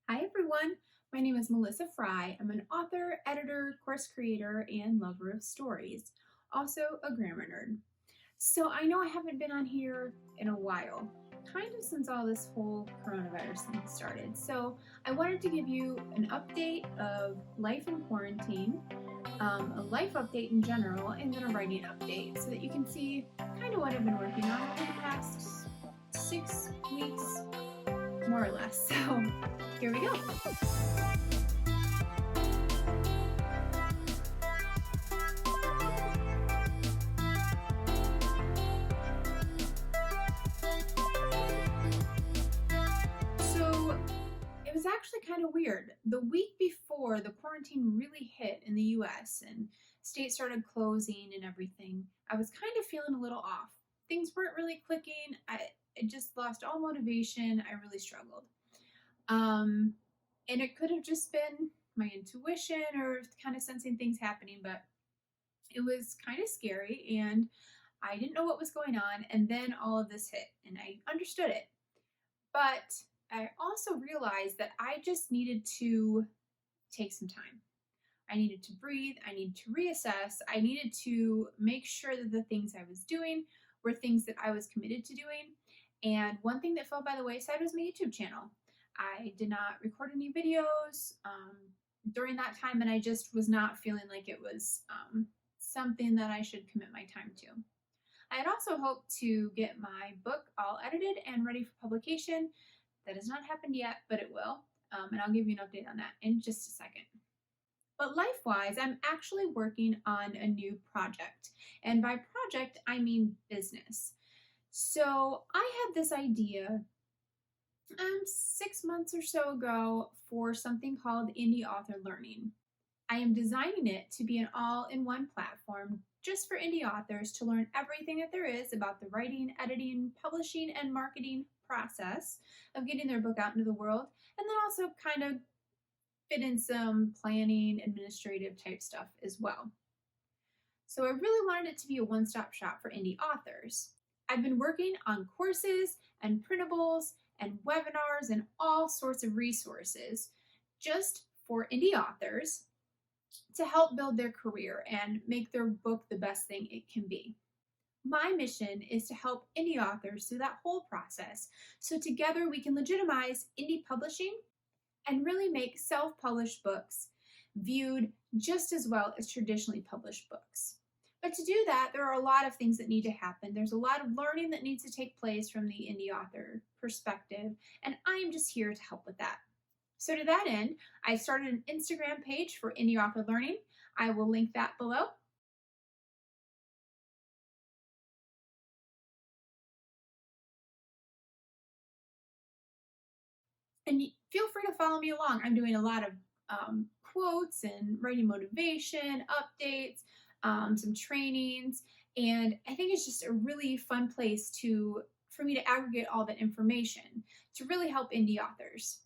Hi everyone, my name is Melissa Fry. I'm an author, editor, course creator, and lover of stories, also a grammar nerd. So I know I haven't been on here in a while, kind of since all this whole coronavirus thing started. So I wanted to give you an update of life in quarantine, a life update in general, and then a writing update so that you can see kind of what I've been working on over the past 6 weeks, more or less. So here we go. So it was actually kind of weird. The week before the quarantine really hit in the US and states started closing and everything, I was kind of feeling a little off. Things weren't really clicking. I just lost all motivation. I really struggled. Um, and it could have just been my intuition or kind of sensing things happening, but it was kind of scary and I didn't know what was going on. And then all of this hit and I understood it. But I also realized that I just needed to take some time. I needed to breathe. I needed to reassess. I needed to make sure that the things I was doing were things that I was committed to doing. And one thing that fell by the wayside was my YouTube channel. I did not record any videos during that time, and I just was not feeling like it was something that I should commit my time to. I had also hoped to get my book all edited and ready for publication. That has not happened yet, but it will. And I'll give you an update on that in just a second. But life-wise, I'm actually working on a new project. And by project, I mean business. So I had this idea 6 months or so ago for something called Indie Author Learning. I am designing it to be an all-in-one platform just for indie authors to learn everything that there is about the writing, editing, publishing, and marketing process of getting their book out into the world, and then also kind of fit in some planning, administrative type stuff as well. So I really wanted it to be a one-stop shop for indie authors. I've been working on courses and printables and webinars and all sorts of resources just for indie authors to help build their career and make their book the best thing it can be. My mission is to help indie authors through that whole process so together we can legitimize indie publishing and really make self-published books viewed just as well as traditionally published books. But to do that, there are a lot of things that need to happen. There's a lot of learning that needs to take place from the indie author perspective, and I am just here to help with that. So to that end, I started an Instagram page for Indie Author Learning. I will link that below. And feel free to follow me along. I'm doing a lot of quotes and writing motivation, updates, some trainings, and I think it's just a really fun place for me to aggregate all that information to really help indie authors.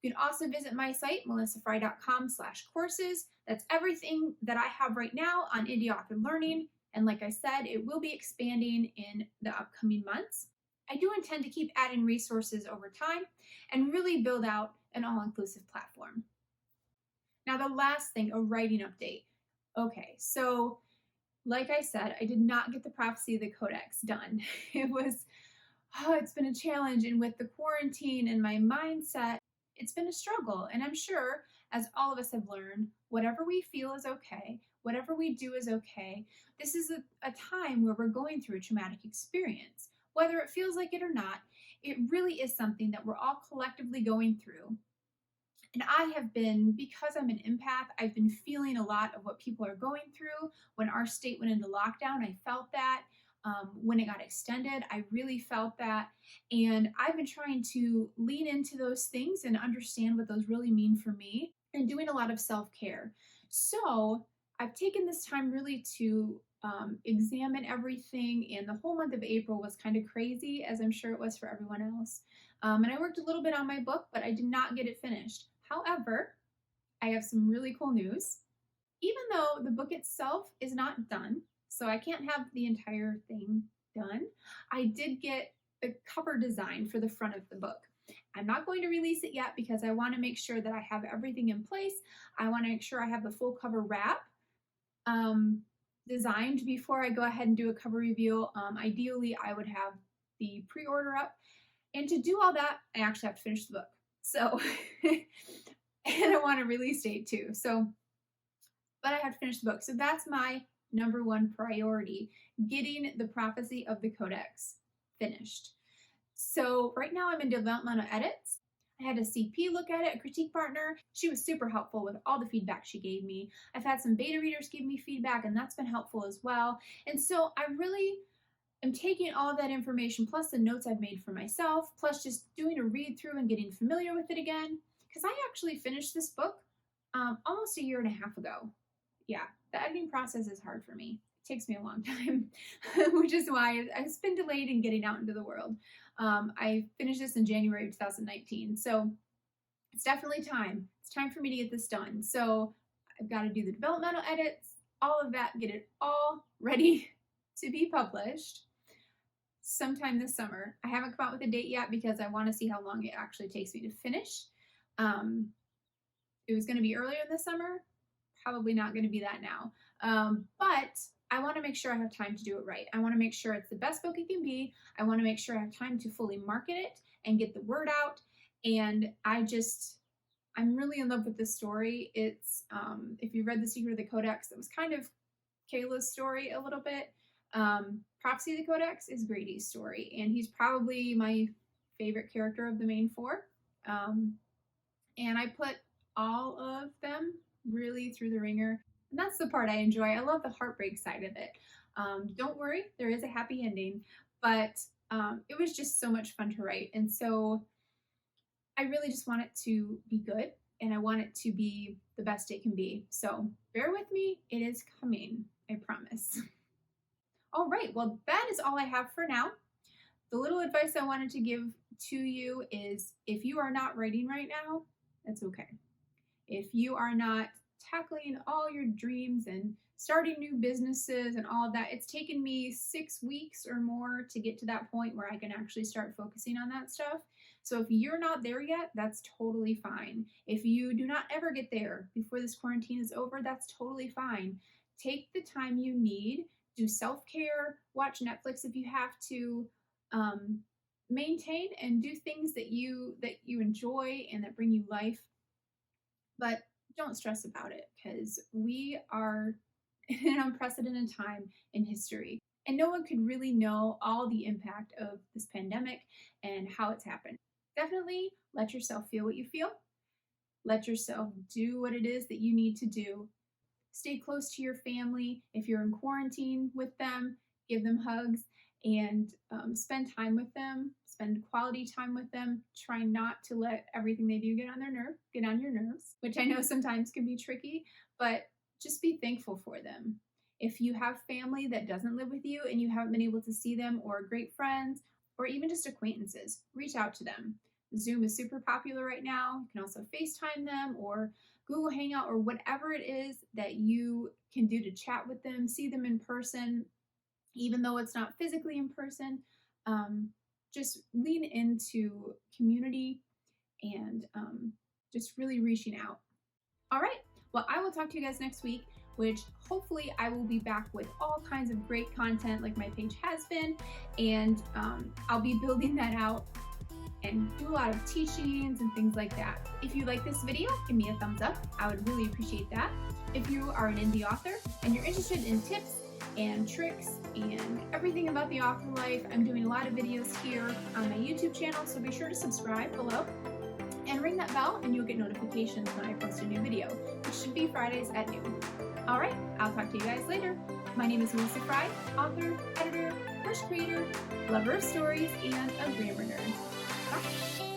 You can also visit my site, melissafry.com/courses. That's everything that I have right now on Indie Author Learning. And like I said, it will be expanding in the upcoming months. I do intend to keep adding resources over time and really build out an all-inclusive platform. Now, the last thing, a writing update. Okay, so like I said, I did not get the Prophecy of the Codex done. It's been a challenge. And with the quarantine and my mindset, it's been a struggle. And I'm sure, as all of us have learned, whatever we feel is okay, whatever we do is okay. This is a time where we're going through a traumatic experience. Whether it feels like it or not, it really is something that we're all collectively going through. And I have been, because I'm an empath, I've been feeling a lot of what people are going through. When our state went into lockdown, I felt that. When it got extended, I really felt that. And I've been trying to lean into those things and understand what those really mean for me and doing a lot of self-care. So I've taken this time really to examine everything, and the whole month of April was kind of crazy, as I'm sure it was for everyone else. And I worked a little bit on my book, but I did not get it finished. However, I have some really cool news. Even though the book itself is not done, so I can't have the entire thing done, I did get the cover design for the front of the book. I'm not going to release it yet because I want to make sure that I have everything in place. I want to make sure I have the full cover wrap designed before I go ahead and do a cover reveal. Ideally, I would have the pre-order up. And to do all that, I actually have to finish the book. So, and I want a release date too. So, but I have to finish the book. So that's my number one priority, getting the Prophecy of the Codex finished. So right now I'm in developmental edits. I had a CP look at it, a critique partner. She was super helpful with all the feedback she gave me. I've had some beta readers give me feedback, and that's been helpful as well. And so I really am taking all that information, plus the notes I've made for myself, plus just doing a read through and getting familiar with it again. Because I actually finished this book almost a year and a half ago. Yeah, the editing process is hard for me. It takes me a long time, which is why I've been delayed in getting out into the world. I finished this in January of 2019, so it's definitely time. It's time for me to get this done. So I've got to do the developmental edits, all of that, get it all ready to be published sometime this summer. I haven't come out with a date yet because I want to see how long it actually takes me to finish. It was going to be earlier in the summer. Probably not going to be that now. But I want to make sure I have time to do it right. I want to make sure it's the best book it can be. I want to make sure I have time to fully market it and get the word out. And I'm really in love with this story. It's, if you read The Secret of the Codex, it was kind of Kayla's story a little bit. Prophecy of the Codex is Grady's story, and he's probably my favorite character of the main four. And I put all of them really through the ringer. And that's the part I enjoy. I love the heartbreak side of it. Don't worry, there is a happy ending, but it was just so much fun to write. And so I really just want it to be good, and I want it to be the best it can be. So bear with me, it is coming, I promise. All right, well, that is all I have for now. The little advice I wanted to give to you is if you are not writing right now, that's okay. If you are not tackling all your dreams and starting new businesses and all of that, it's taken me 6 weeks or more to get to that point where I can actually start focusing on that stuff. So if you're not there yet, that's totally fine. If you do not ever get there before this quarantine is over, that's totally fine. Take the time you need, do self-care, watch Netflix if you have to, maintain and do things that you enjoy and that bring you life. But don't stress about it, because we are in an unprecedented time in history, and no one could really know all the impact of this pandemic and how it's happened. Definitely let yourself feel what you feel. Let yourself do what it is that you need to do. Stay close to your family. If you're in quarantine with them, give them hugs and spend time with them. Spend quality time with them. Try not to let everything they do get on your nerves, which I know sometimes can be tricky, but just be thankful for them. If you have family that doesn't live with you and you haven't been able to see them, or great friends, or even just acquaintances, reach out to them. Zoom is super popular right now. You can also FaceTime them or Google Hangout or whatever it is that you can do to chat with them, see them in person, even though it's not physically in person. Just lean into community and just really reaching out. All right, well, I will talk to you guys next week, which hopefully I will be back with all kinds of great content like my page has been, and I'll be building that out and do a lot of teachings and things like that. If you like this video, give me a thumbs up. I would really appreciate that. If you are an indie author and you're interested in tips and tricks and everything about the author life, I'm doing a lot of videos here on my YouTube channel, so be sure to subscribe below and ring that bell and you'll get notifications when I post a new video, which should be Fridays at noon. All right, I'll talk to you guys later. My name is Melissa Fry, author, editor, course creator, lover of stories, and a grammar nerd. Bye.